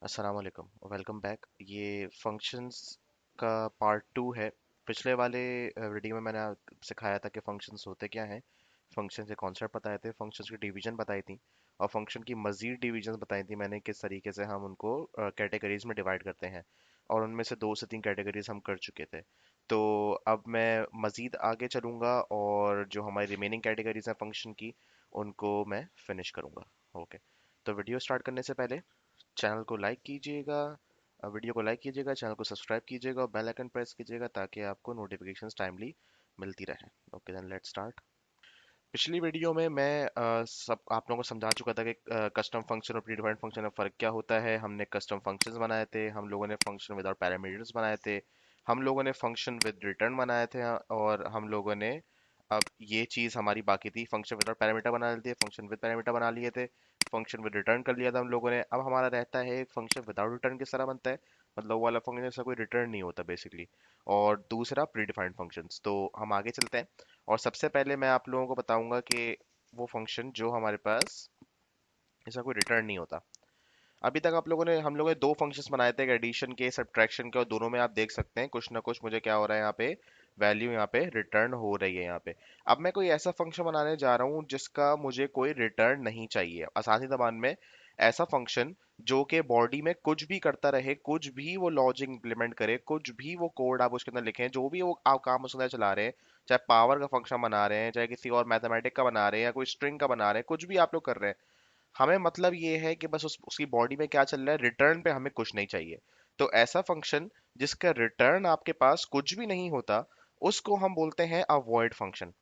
अस्सलाम वालेकुम, welcome back. ये फंक्शंस का पार्ट टू है। पिछले वाले वीडियो में मैंने सिखाया था कि फंक्शंस होते क्या हैं, फंक्शन के कॉन्सेप्ट बताए थे, फंक्शंस की डिवीजन बताई थी और फंक्शन की मज़ीद डिवीजन बताई थी मैंने, किस तरीके से हम उनको कैटेगरीज में डिवाइड करते हैं। और उनमें से 2 से 3 कैटेगरीज हम कर चुके थे। तो अब मैं मज़ीद आगे चलूँगा और जो हमारी रिमेनिंग कैटेगरीज हैं फंक्शन की, उनको मैं फिनिश करूँगा। ओके, तो वीडियो स्टार्ट करने से पहले चैनल को लाइक कीजिएगा, वीडियो को लाइक कीजिएगा, चैनल को सब्सक्राइब कीजिएगा और बेल आइकन प्रेस कीजिएगा ताकि आपको नोटिफिकेशंस टाइमली मिलती रहे। Okay then let's start. पिछली वीडियो में मैं सब आप लोगों को समझा चुका था कि कस्टम फंक्शन और प्रीडिफाइंड फंक्शन में फ़र्क क्या होता है। हमने कस्टम फंक्शंस बनाए थे, हम लोगों ने फंक्शन विदाउट पैरामीटर्स बनाए थे, हम लोगों ने फंक्शन विद रिटर्न बनाए थे, और हम लोगों ने अब ये चीज़ हमारी बाकी थी, फंक्शन विदाउट पैरामीटर बना लिए थे, फंक्शन विद पैरामीटर बना लिए थे, फंक्शन विद रिटर्न कर लिया था हम लोगों ने। अब हमारा रहता है एक फंक्शन विदाउट रिटर्न किस तरह बनता है, मतलब वो वाला फंक्शन जैसा कोई रिटर्न नहीं होता बेसिकली। और दूसरा प्रीडिफाइंड फंक्शंस। तो हम आगे चलते हैं और सबसे पहले मैं आप लोगों को बताऊंगा कि वो फंक्शन जो हमारे पास इसका कोई रिटर्न नहीं होता। अभी तक हम लोगों ने 2 फंक्शंस बनाए थे, एक एडिशन के, सब्ट्रैक्शन के, और दोनों में आप देख सकते हैं कुछ ना कुछ मुझे क्या हो रहा है यहाँ पे, वैल्यू यहाँ पे रिटर्न हो रही है यहाँ पे। अब मैं कोई ऐसा फंक्शन बनाने जा रहा हूँ जिसका मुझे कोई रिटर्न नहीं चाहिए, आसानी जबान में ऐसा फंक्शन जो कि बॉडी में कुछ भी करता रहे, कुछ भी वो लॉजिक इंप्लीमेंट करे, कुछ भी वो कोड आप उसके अंदर लिखें, जो भी वो आप काम उसके अंदर चला रहे हैं, चाहे पावर का फंक्शन बना रहे हैं, चाहे किसी और मैथमेटिक का बना रहे हैं, या कोई स्ट्रिंग का बना रहे हैं, कुछ भी आप लोग कर रहे हैं, हमें मतलब ये है कि बस उसकी बॉडी में क्या चल रहा है, रिटर्न पे हमें कुछ नहीं चाहिए। तो ऐसा फंक्शन जिसका रिटर्न आपके पास कुछ भी नहीं होता, उसको हम बोलते हैं अ वॉइड फंक्शन।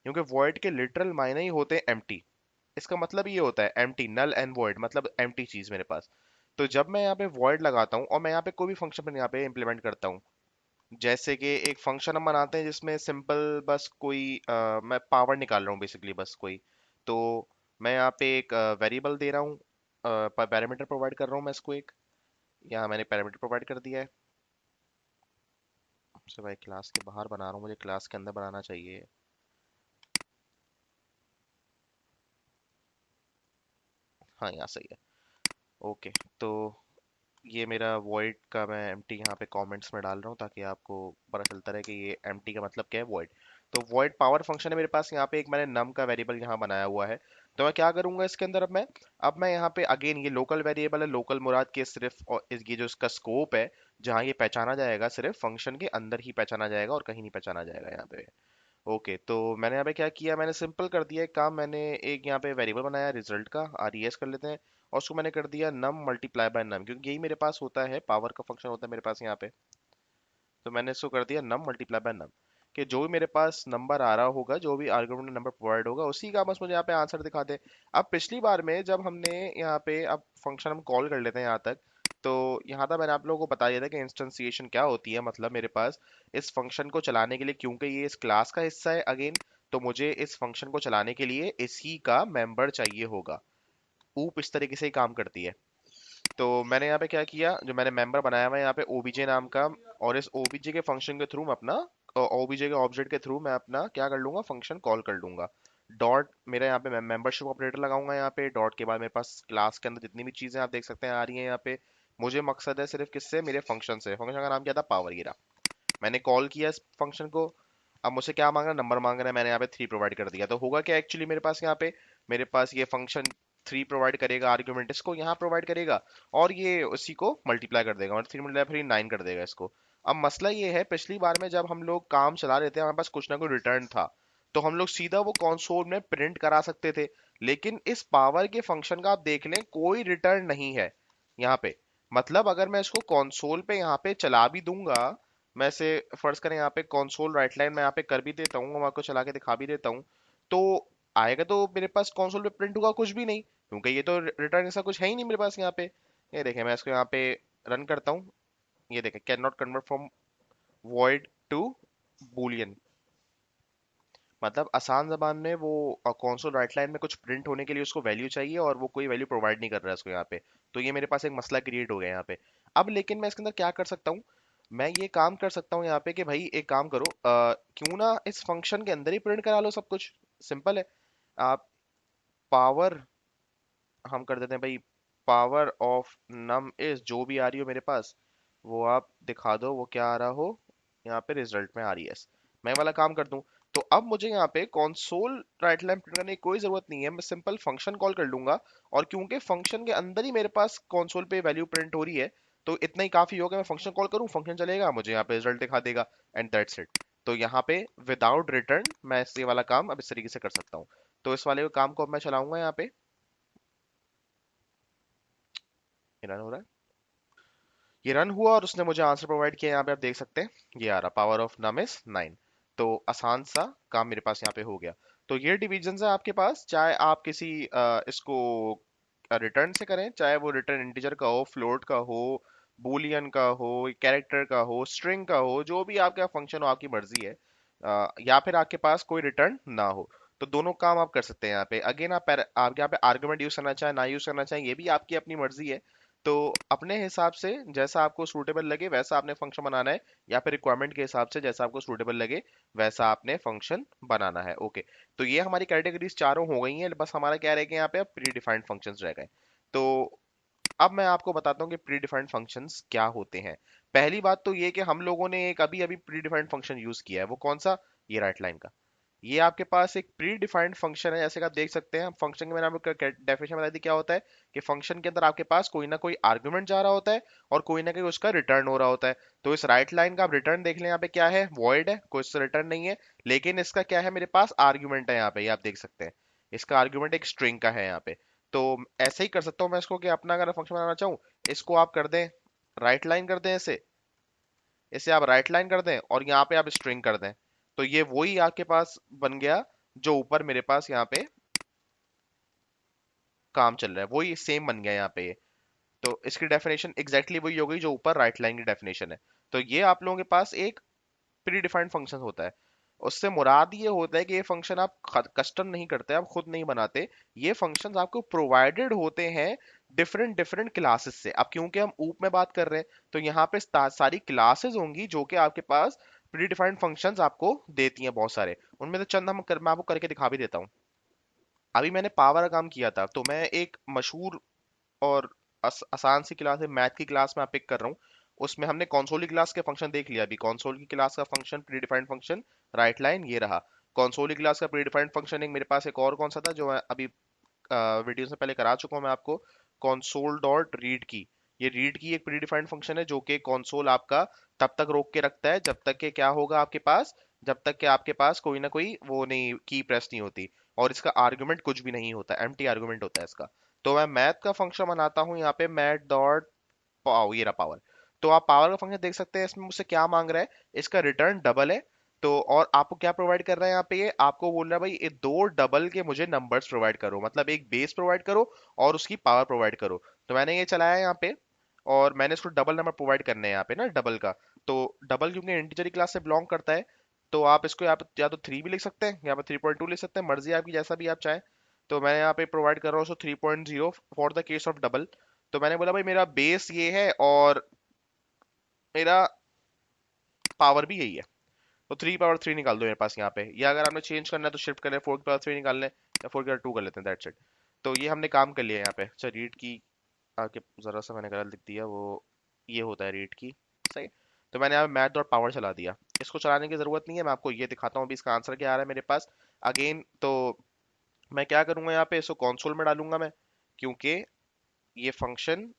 क्योंकि वॉइड के लिटरल मायने ही होते हैं एम्प्टी। इसका मतलब ये होता है एम्प्टी, नल एंड वॉइड, मतलब एम्प्टी चीज मेरे पास। तो जब मैं यहाँ पे वॉइड लगाता हूँ और मैं यहाँ पे कोई भी फंक्शन यहाँ पे इंप्लीमेंट करता हूँ, जैसे कि एक फंक्शन हम बनाते हैं जिसमें सिंपल बस कोई मैं पावर निकाल रहा हूँ बेसिकली, बस कोई, तो मैं यहाँ पे एक वेरिएबल दे रहा हूँ, पैरामीटर प्रोवाइड कर रहा हूँ मैं इसको एक, यहाँ मैंने पैरामीटर प्रोवाइड कर दिया है। से भाई क्लास के बाहर बना रहा हूँ, मुझे क्लास के अंदर बनाना चाहिए। हाँ यहाँ सही है। ओके, तो ये मेरा void का मैं empty यहाँ पे कमेंट्स में डाल रहा हूँ ताकि आपको पता चलता रहे कि ये empty का मतलब क्या है, void। तो void पावर फंक्शन है मेरे पास, यहाँ पे एक मैंने num का वेरिएबल यहाँ बनाया हुआ है। तो मैं क्या करूंगा इसके अंदर, अब मैं यहाँ पे अगेन, ये लोकल वेरिएबल है, लोकल मुराद के सिर्फ, और ये जो इसका स्कोप है, जहाँ ये पहचाना जाएगा सिर्फ फंक्शन के अंदर ही पहचाना जाएगा और कहीं नहीं पहचाना जाएगा यहाँ पे। ओके, तो मैंने यहाँ पे क्या किया, मैंने सिंपल कर दिया एक काम, मैंने एक यहाँ पे वेरिएबल बनाया रिजल्ट का, आर ई एस कर लेते हैं, और उसको मैंने कर दिया नम मल्टीप्लाई बाय नम, क्योंकि यही मेरे पास होता है, पावर का फंक्शन होता है मेरे पास यहाँ पे। तो मैंने इसको कर दिया नम मल्टीप्लाई बाय नम, कि जो भी मेरे पास नंबर आ रहा होगा, जो भी आर्गुमेंट नंबर प्रोवाइड होगा, उसी का बस मुझे यहाँ पे आंसर दिखा दे। अब पिछली बार में जब हमने यहाँ पे, अब फंक्शन हम कॉल कर लेते हैं यहाँ तक, तो यहाँ तक मैंने आप लोगों को बता दिया था कि इंस्टेंसिएशन क्या होती है, मतलब मेरे पास इस फंक्शन को चलाने के लिए, क्योंकि ये इस क्लास का हिस्सा है अगेन, तो मुझे इस फंक्शन को चलाने के लिए इसी का मेंबर चाहिए होगा। ऊप इस तरीके से ही काम करती है। तो मैंने यहाँ पे क्या किया, जो मैंने मेंबर बनाया हुआ है यहाँ पे ओबीजे नाम का, और इस ओबीजे के फंक्शन के थ्रू मैं अपना, ओबीजे के ऑब्जेक्ट के थ्रू मैं अपना क्या कर लूंगा, फंक्शन कॉल कर लूंगा। डॉट मेरा यहाँ पे मेंबरशिप ऑपरेटर लगाऊंगा, यहाँ पे डॉट के बाद मेरे पास क्लास के अंदर जितनी भी चीजें आप देख सकते हैं आ रही हैं यहाँ पे, मुझे मकसद है सिर्फ किससे, मेरे फंक्शन से। फंक्शन का नाम क्या था, पावर गिरा। मैंने कॉल किया इस फंक्शन को। अब मुझसे क्या मांग रहा है, नंबर मांग रहा है, मैंने यहाँ पे 3 प्रोवाइड कर दिया। तो होगा क्या एक्चुअली मेरे पास यहाँ पे, मेरे पास ये फंक्शन 3 प्रोवाइड करेगा, आर्ग्यूमेंट इसको यहाँ प्रोवाइड करेगा, और ये उसी को मल्टीप्लाई कर देगा, और 3 मल्टीप्लाई फिर 9 कर देगा इसको। अब मसला ये है, पिछली बार में जब हम लोग काम चला रहे थे, हमारे पास कुछ ना कोई रिटर्न था, तो हम लोग सीधा वो कंसोल में प्रिंट करा सकते थे। लेकिन इस पावर के फंक्शन का आप देख लें, कोई रिटर्न नहीं है यहाँ पे। मतलब अगर मैं इसको कंसोल पे यहाँ पे चला भी दूंगा, मैं से फर्ज करें यहाँ पे कंसोल राइट लाइन में यहाँ पे कर भी देता हूँ, मैं आपको चला के दिखा भी देता हूँ, तो आएगा तो मेरे पास कंसोल पे प्रिंट होगा कुछ भी नहीं, क्योंकि ये तो रिटर्न ऐसा कुछ है ही नहीं मेरे पास यहाँ पे। ये देखें, मैं इसको यहाँ पे रन करता हूँ, ये देखें, can not convert from void to Boolean. मतलब आसान जबान में वो कंसोल राइट लाइन में कुछ प्रिंट होने के लिए उसको वैल्यू चाहिए, और वो कोई वैल्यू प्रोवाइड नहीं कर रहा है उसको यहाँ पे। तो ये मेरे पास एक मसला क्रिएट हो गया यहाँ पे। अब लेकिन मैं इसके अंदर क्या कर सकता हूँ, मैं ये काम कर सकता हूँ यहाँ पे कि भाई एक काम करो, क्यों ना इस फंक्शन के अंदर ही प्रिंट करा लो सब कुछ। सिंपल है। आप पावर, हम कर देते हैं भाई, पावर ऑफ नम इज, जो भी आ रही हो मेरे पास वो आप दिखा दो, वो क्या आ रहा हो यहाँ पे रिजल्ट में, आर ई एस। मैं वाला काम कर दूं। तो अब मुझे यहाँ पे कॉन्सोल राइट लाइन प्रिंट करने की कोई जरूरत नहीं है, मैं सिंपल फंक्शन कॉल कर लूंगा। और क्योंकि फंक्शन के अंदर ही मेरे पास कॉन्सोल पे वैल्यू प्रिंट हो रही है, तो इतना ही काफी होगा, मैं फंक्शन कॉल करूँ, फंक्शन चलेगा, मुझे यहाँ पे रिजल्ट दिखा देगा, एंड दैट्स इट। तो यहाँ पे विदाउट रिटर्न मैं ये वाला काम अब इस तरीके से कर सकता हूँ। तो इस वाले काम को अब मैं चलाऊंगा यहाँ पे, रन हो रहा है, ये रन हुआ और उसने मुझे आंसर प्रोवाइड किया, यहाँ पे आप देख सकते हैं ये आ रहा, पावर ऑफ नम इज 9। तो आसान सा काम मेरे पास यहाँ पे हो गया। तो ये डिविजन है आपके पास, चाहे आप किसी इसको रिटर्न से करें, चाहे वो रिटर्न इंटीजर का हो, फ्लोट का हो, बूलियन का हो, कैरेक्टर का हो, स्ट्रिंग का हो, जो भी आपका फंक्शन हो, आपकी मर्जी है। या फिर आपके पास कोई रिटर्न ना हो, तो दोनों काम आप कर सकते हैं यहाँ पे। अगेन आप यहाँ पे आर्गुमेंट यूज करना चाहें ना यूज करना चाहें, ये भी आपकी अपनी मर्जी है। तो अपने हिसाब से जैसा आपको सूटेबल लगे वैसा आपने फंक्शन बनाना है, या फिर रिक्वायरमेंट के हिसाब से जैसा आपको सूटेबल लगे वैसा आपने फंक्शन बनाना है। ओके, तो ये हमारी कैटेगरीज चारों हो गई हैं, बस हमारा क्या रह गया यहाँ पे, अब प्री डिफाइंड फंक्शंस रह गए। तो अब मैं आपको बताता हूँ कि प्री डिफाइंड फंक्शंस क्या होते हैं। पहली बात तो ये कि हम लोगों ने एक अभी अभी प्री डिफाइंड फंक्शन यूज किया है, वो कौन सा, ये राइट लाइन का। ये आपके पास एक प्री डिफाइंड फंक्शन है, जैसे कि आप देख सकते हैं। फंक्शन के मैंने आपको डेफिनेशन बता दी क्या होता है, कि फंक्शन के अंदर आपके पास कोई ना कोई आर्गुमेंट जा रहा होता है और कोई ना कोई उसका रिटर्न हो रहा होता है। तो इस राइट लाइन का आप रिटर्न देख लें, यहाँ पे क्या है, वॉइड है, कोई इससे रिटर्न नहीं है। लेकिन इसका क्या है, मेरे पास आर्ग्यूमेंट है यहाँ पे, ये आप देख सकते हैं। इसका आर्ग्यूमेंट एक स्ट्रिंग का है यहाँ पे। तो ऐसे ही कर सकता हूँ मैं इसको, कि अपना अगर फंक्शन बनाना चाहूँ, इसको आप कर दें राइट लाइन कर दें, इसे इसे आप राइट लाइन कर दें और यहाँ पे आप स्ट्रिंग कर दें। तो ये वही आपके पास बन गया जो ऊपर मेरे पास यहाँ पे काम चल रहा है, वही सेम बन गया यहाँ पे ये। तो इसकी डेफिनेशन एग्जैक्टली वही हो गई जो ऊपर राइट लाइन की डेफिनेशन है। तो ये आप लोगों के पास एक प्री डिफाइंड फंक्शन होता है। उससे मुराद ये होता है कि ये फंक्शन आप कस्टम नहीं करते, आप खुद नहीं बनाते। ये फंक्शंस आपको प्रोवाइडेड होते हैं डिफरेंट डिफरेंट क्लासेस से। अब क्योंकि हम ऊप में बात कर रहे हैं, तो यहाँ पे सारी क्लासेस होंगी जो कि आपके पास प्री डिफाइंड फंक्शंस आपको देती हैं बहुत सारे। उनमें से चंद मैं आपको करके दिखा भी देता हूँ। अभी मैंने पावर का काम किया था, तो मैं एक मशहूर और आसान सी क्लास है, मैथ की क्लास में आप पिक कर रहा हूँ। उसमें हमने कंसोल की क्लास के फंक्शन देख लिया। अभी कंसोल की क्लास का function pre defined function right line ये रहा। कंसोल की क्लास का प्री डिफाइंड फंक्शन एक मेरे पास एक और कौन सा था, जो मैं अभी वीडियो से पहले करा चुका हूँ मैं आपको, कंसोल डॉट रीड की। ये रीड की एक प्री डिफाइंड फंक्शन है, जो कि कंसोल आपका तब तक रोक के रखता है जब तक कि क्या होगा आपके पास, जब तक कि आपके पास कोई ना कोई वो नहीं, की प्रेस नहीं होती। और इसका आर्गुमेंट कुछ भी नहीं होता, एम्प्टी आर्गुमेंट होता है इसका। तो मैं मैथ का फंक्शन बनाता हूँ यहाँ पे, मैथ डॉट पावर, ये रहा पावर। तो आप पावर का फंक्शन देख सकते हैं, इसमें मुझसे क्या मांग रहा है, इसका रिटर्न डबल है। तो और आपको क्या प्रोवाइड कर रहा है यहाँ पे, ये आपको बोल रहा है भाई ये दो डबल के मुझे नंबर्स प्रोवाइड करो, मतलब एक बेस प्रोवाइड करो और उसकी पावर प्रोवाइड करो। तो मैंने ये चलाया यहाँ पे, और मैंने इसको डबल नंबर प्रोवाइड करने हैं यहाँ पे ना, डबल का। तो डबल क्योंकि इंटीजर क्लास से बिलोंग करता है, तो आप इसको या तो 3 भी लिख सकते हैं, या फिर 3.2 लिख सकते हैं, मर्जी है आपकी, जैसा भी आप चाहें। तो मैं यहाँ पे प्रोवाइड कर रहा हूँ उसको 3.0 for the case of double. तो मैंने बोला भाई मेरा बेस ये है और मेरा पावर भी यही है, तो 3 पावर 3 निकाल दो मेरे पास यहाँ पे। या अगर आपने चेंज करना है तो शिफ्ट करें, 4 की पावर 3 निकाल लें, या 4 की पावर 2 कर लेते हैं, दैट्स इट। तो ये हमने काम कर लिया यहाँ पे। अच्छा, रीड की आके जरा सा मैंने गलत लिख दिया, वो ये होता है रीड की, सही। तो मैंने यहाँ पे मैथ डॉट पावर चला दिया। इसको चलाने की जरूरत नहीं है, मैं आपको ये दिखाता हूँ अभी इसका आंसर क्या आ रहा है मेरे पास। अगेन तो मैं क्या करूंगा यहाँ पे, इसको कंसोल में डालूंगा मैं, क्योंकि ये फंक्शन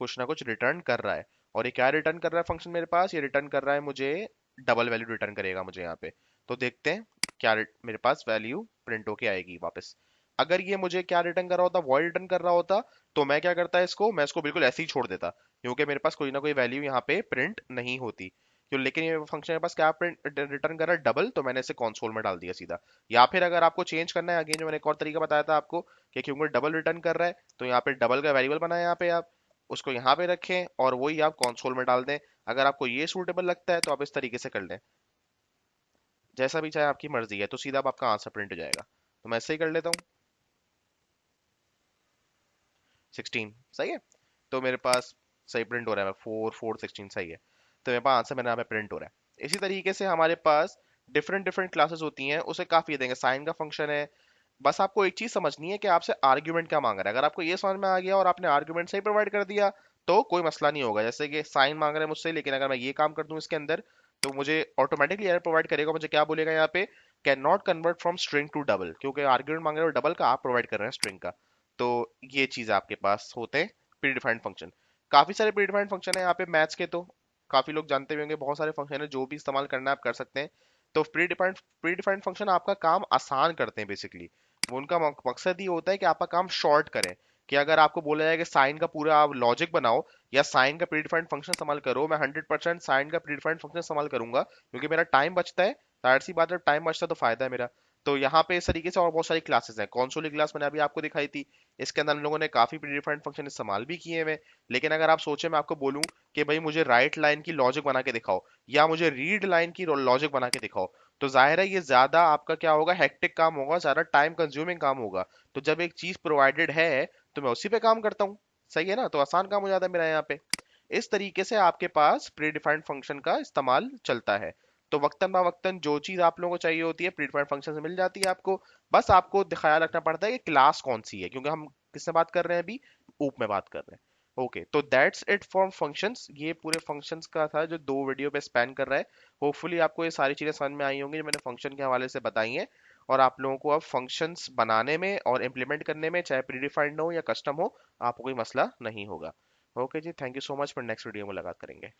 कुछ ना कुछ रिटर्न कर रहा है। और ये क्या रिटर्न कर रहा है फंक्शन मेरे पास, ये रिटर्न कर रहा है मुझे डबल वैल्यू रिटर्न करेगा मुझे यहाँ पे। तो देखते हैं क्या मेरे पास वैल्यू प्रिंट होके आएगी वापस। अगर ये मुझे क्या रिटर्न कर रहा होता, वॉइड रिटर्न कर रहा होता, तो मैं क्या करता है इसको, मैं इसको बिल्कुल ऐसे ही छोड़ देता, क्योंकि मेरे पास कोई ना कोई वैल्यू यहाँ पे प्रिंट नहीं होती। क्यों, लेकिन ये फंक्शन मेरे पास क्या प्रिंट रिटर्न कर रहा है, डबल, तो मैंने इसे कंसोल में डाल दिया सीधा। या फिर अगर आपको चेंज करना है, अगेन जो मैंने एक और तरीका बताया था आपको, कि क्योंकि डबल रिटर्न कर रहा है, तो यहाँ पे डबल का वेरिएबल बनाया यहाँ पे आप, उसको यहाँ पे रखें और वही आप कंसोल में डाल दें। अगर आपको ये सूटेबल लगता है तो आप इस तरीके से कर लें, जैसा भी चाहे आपकी मर्जी है, तो सीधा अब आपका आंसर प्रिंट हो जाएगा। तो मैं ऐसे ही कर लेता हूँ, 16 सही है। तो मेरे पास सही प्रिंट हो रहा है, 4 4 16 सही है। तो मेरे पास आंसर मेरे यहाँ पे प्रिंट हो रहा है। इसी तरीके से हमारे पास डिफरेंट डिफरेंट क्लासेस होती हैं, उसे काफी देंगे, साइन का फंक्शन है, बस आपको एक चीज समझनी है कि आपसे आर्ग्यूमेंट क्या मांग रहा है। अगर आपको ये समझ में आ गया और आपने आर्ग्यूमेंट सही प्रोवाइड कर दिया तो कोई मसला नहीं होगा। जैसे कि साइन मांग रहे हैं मुझसे, लेकिन अगर मैं ये काम कर दूं इसके अंदर, तो मुझे ऑटोमेटिकली एरर प्रोवाइड करेगा। मुझे क्या बोलेगा यहाँ पे, can not convert from string to double, क्योंकि आर्ग्यूमेंट मांग रहे हो डबल का, आप प्रोवाइड कर रहे हैं स्ट्रिंग का। तो ये चीज आपके पास होते हैं प्री डिफाइंड फंक्शन। काफी सारे प्री डिफाइंड फंक्शन है यहाँ पे मैथ्स के, तो काफी लोग जानते भी होंगे, बहुत सारे फंक्शन है जो भी इस्तेमाल करना है आप कर सकते हैं। तो प्री डिफाइंड फंक्शन आपका काम आसान करते हैं बेसिकली। वो उनका मकसद ही होता है कि आपका काम शॉर्ट करें। कि अगर आपको बोला जाए कि साइन का पूरा आप लॉजिक बनाओ या साइन का प्रीडिफाइंड फंक्शन इस्तेमाल करो, मैं 100% साइन का प्रीडिफाइंड फंक्शन इस्तेमाल करूंगा, क्योंकि मेरा टाइम बचता है। जाहिर सी बात है, टाइम बचता है तो फायदा है मेरा। तो यहाँ पे इस तरीके से और बहुत सारी क्लासेस हैं। कौनसोली क्लास मैंने अभी आपको दिखाई थी, इसके अंदर हम लोगों ने काफी प्रीडिफाइंड फंक्शन इस्तेमाल भी किए हुए। लेकिन अगर आप सोचे मैं आपको बोलूं कि भाई मुझे राइट लाइन की लॉजिक बना के दिखाओ या मुझे रीड लाइन की लॉजिक बना के दिखाओ, तो जाहिर है ये ज्यादा आपका क्या होगा, हेक्टिक काम होगा, ज्यादा टाइम कंज्यूमिंग काम होगा। तो जब एक चीज प्रोवाइडेड है तो मैं उसी पे काम करता हूँ। सही है ना, तो आसान काम हो जाता है मेरा यहाँ पे। इस तरीके से आपके पास प्री डिफाइंड फंक्शन का इस्तेमाल चलता है। तो वक्तन बा वक्तन जो चीज आप लोगों को चाहिए होती है प्री डिफाइंड फंक्शन से मिल जाती है आपको। बस आपको ख्याल रखना पड़ता है कि क्लास कौन सी है, क्योंकि हम किससे बात कर रहे हैं अभी, ऊप में बात कर रहे हैं। ओके, तो दैट्स इट फॉर फंक्शंस। ये पूरे फंक्शंस का था जो 2 वीडियो पे स्पैन कर रहा है। होपफुली आपको ये सारी चीजें समझ में आई होंगी जो मैंने फंक्शन के हवाले से बताई हैं। और आप लोगों को अब फंक्शंस बनाने में और इम्प्लीमेंट करने में, चाहे प्री डिफाइंड हो या कस्टम हो, आपको कोई मसला नहीं होगा। Okay ji, thank you so much. फिर नेक्स्ट वीडियो में मुलाकात करेंगे।